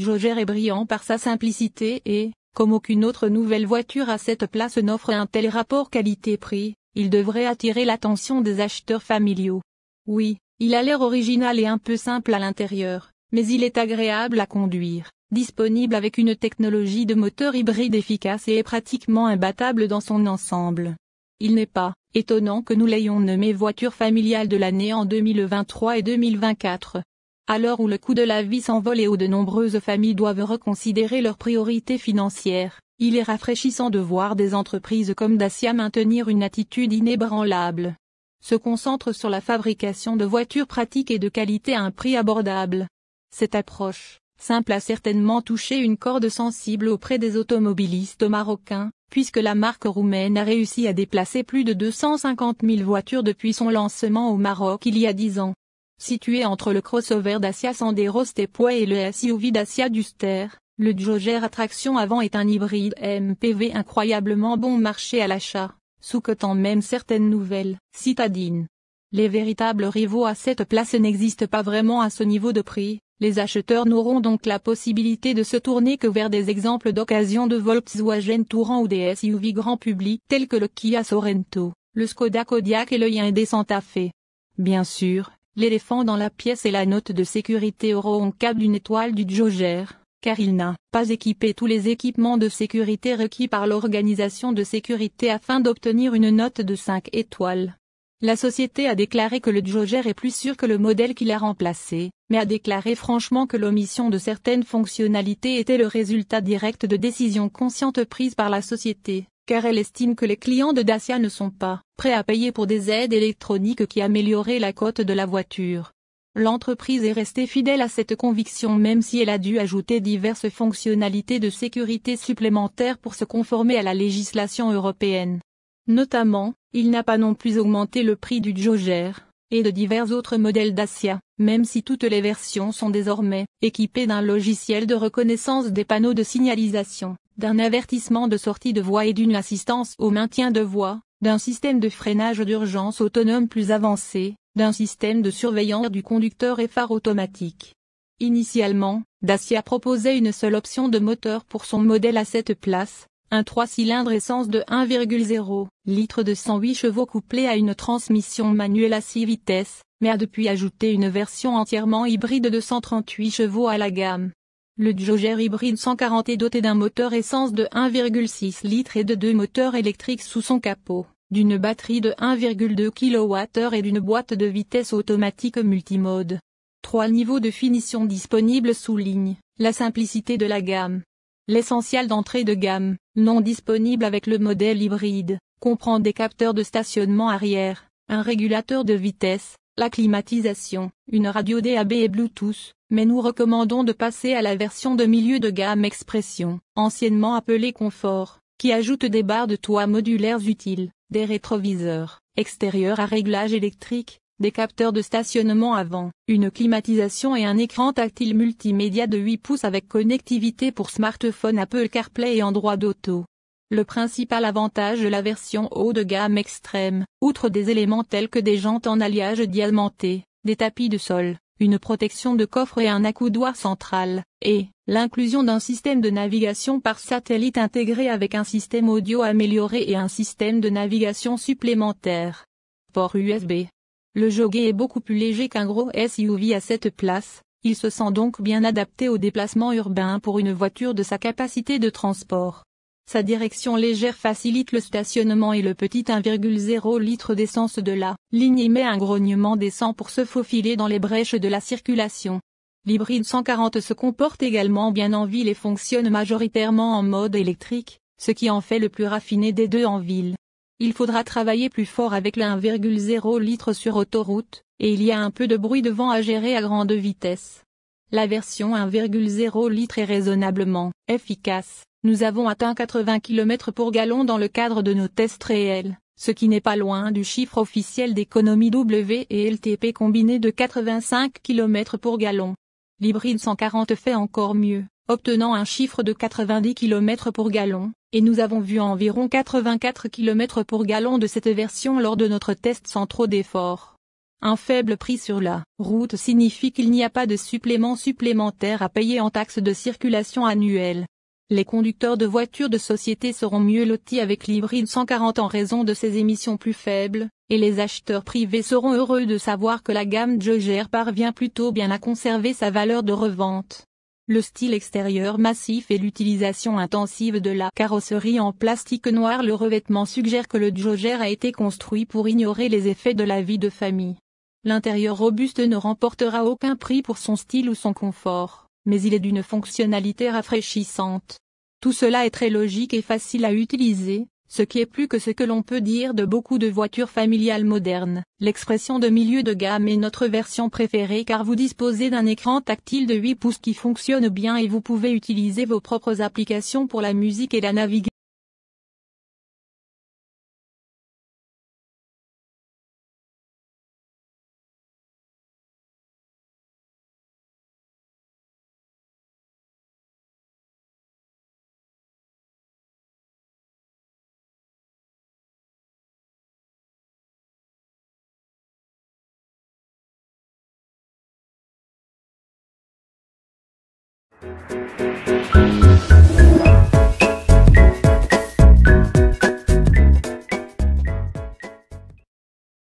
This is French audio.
Jogger est brillant par sa simplicité et, comme aucune autre nouvelle voiture à cette place n'offre un tel rapport qualité-prix, il devrait attirer l'attention des acheteurs familiaux. Oui, il a l'air original et un peu simple à l'intérieur, mais il est agréable à conduire, disponible avec une technologie de moteur hybride efficace et est pratiquement imbattable dans son ensemble. Il n'est pas étonnant que nous l'ayons nommé voiture familiale de l'année en 2023 et 2024. À l'heure où le coût de la vie s'envole et où de nombreuses familles doivent reconsidérer leurs priorités financières, il est rafraîchissant de voir des entreprises comme Dacia maintenir une attitude inébranlable. Se concentre sur la fabrication de voitures pratiques et de qualité à un prix abordable. Cette approche, simple a certainement touché une corde sensible auprès des automobilistes marocains, puisque la marque roumaine a réussi à déplacer plus de 250 000 voitures depuis son lancement au Maroc il y a 10 ans. Situé entre le crossover Dacia Sandero Stepway et le SUV Dacia Duster, le Jogger à traction avant est un hybride MPV incroyablement bon marché à l'achat, sous-cotant même certaines nouvelles citadines. Les véritables rivaux à cette place n'existent pas vraiment à ce niveau de prix, les acheteurs n'auront donc la possibilité de se tourner que vers des exemples d'occasion de Volkswagen Touran ou des SUV grand public tels que le Kia Sorento, le Skoda Kodiaq et le Hyundai Santa Fe. Bien sûr, l'éléphant dans la pièce est la note de sécurité Euro 4 d'une étoile du Jogger, car il n'a pas équipé tous les équipements de sécurité requis par l'organisation de sécurité afin d'obtenir une note de 5 étoiles. La société a déclaré que le Jogger est plus sûr que le modèle qui l'a remplacé, mais a déclaré franchement que l'omission de certaines fonctionnalités était le résultat direct de décisions conscientes prises par la société, car elle estime que les clients de Dacia ne sont pas prêts à payer pour des aides électroniques qui amélioreraient la cote de la voiture. L'entreprise est restée fidèle à cette conviction même si elle a dû ajouter diverses fonctionnalités de sécurité supplémentaires pour se conformer à la législation européenne. Notamment, il n'a pas non plus augmenté le prix du Jogger, et de divers autres modèles Dacia, même si toutes les versions sont désormais équipées d'un logiciel de reconnaissance des panneaux de signalisation, d'un avertissement de sortie de voie et d'une assistance au maintien de voie, d'un système de freinage d'urgence autonome plus avancé, d'un système de surveillance du conducteur et phare automatique. Initialement, Dacia proposait une seule option de moteur pour son modèle à cette place, un 3 cylindres essence de 1,0 litre de 108 chevaux couplé à une transmission manuelle à 6 vitesses, mais a depuis ajouté une version entièrement hybride de 138 chevaux à la gamme. Le Jogger hybride 140 est doté d'un moteur essence de 1,6 litres et de 2 moteurs électriques sous son capot, d'une batterie de 1,2 kWh et d'une boîte de vitesse automatique multimode. 3 niveaux de finition disponibles soulignent la simplicité de la gamme. L'essentiel d'entrée de gamme, non disponible avec le modèle hybride, comprend des capteurs de stationnement arrière, un régulateur de vitesse, la climatisation, une radio DAB et Bluetooth, mais nous recommandons de passer à la version de milieu de gamme Expression, anciennement appelée Confort, qui ajoute des barres de toit modulaires utiles, des rétroviseurs extérieurs à réglage électrique, des capteurs de stationnement avant, une climatisation et un écran tactile multimédia de 8 pouces avec connectivité pour smartphone Apple CarPlay et Android Auto. Le principal avantage de la version haut de gamme extrême, outre des éléments tels que des jantes en alliage diamanté, des tapis de sol, une protection de coffre et un accoudoir central, et l'inclusion d'un système de navigation par satellite intégré avec un système audio amélioré et un système de navigation supplémentaire. Port USB. Le Jogger est beaucoup plus léger qu'un gros SUV à cette place, il se sent donc bien adapté aux déplacements urbains pour une voiture de sa capacité de transport. Sa direction légère facilite le stationnement et le petit 1,0 litre d'essence de la ligne émet un grognement décent pour se faufiler dans les brèches de la circulation. L'hybride 140 se comporte également bien en ville et fonctionne majoritairement en mode électrique, ce qui en fait le plus raffiné des deux en ville. Il faudra travailler plus fort avec le 1,0 litre sur autoroute, et il y a un peu de bruit de vent à gérer à grande vitesse. La version 1,0 litre est raisonnablement efficace. Nous avons atteint 80 km pour gallon dans le cadre de nos tests réels, ce qui n'est pas loin du chiffre officiel d'économie W et LTP combiné de 85 km pour gallon. L'hybride 140 fait encore mieux, obtenant un chiffre de 90 km pour gallon, et nous avons vu environ 84 km pour gallon de cette version lors de notre test sans trop d'efforts. Un faible prix sur la route signifie qu'il n'y a pas de supplément supplémentaire à payer en taxes de circulation annuelle. Les conducteurs de voitures de société seront mieux lotis avec l'hybride 140 en raison de ses émissions plus faibles, et les acheteurs privés seront heureux de savoir que la gamme Jogger parvient plutôt bien à conserver sa valeur de revente. Le style extérieur massif et l'utilisation intensive de la carrosserie en plastique noir. Le revêtement suggère que le Jogger a été construit pour ignorer les effets de la vie de famille. L'intérieur robuste ne remportera aucun prix pour son style ou son confort, mais il est d'une fonctionnalité rafraîchissante. Tout cela est très logique et facile à utiliser, ce qui est plus que ce que l'on peut dire de beaucoup de voitures familiales modernes. L'expression de milieu de gamme est notre version préférée car vous disposez d'un écran tactile de 8 pouces qui fonctionne bien et vous pouvez utiliser vos propres applications pour la musique et la navigation.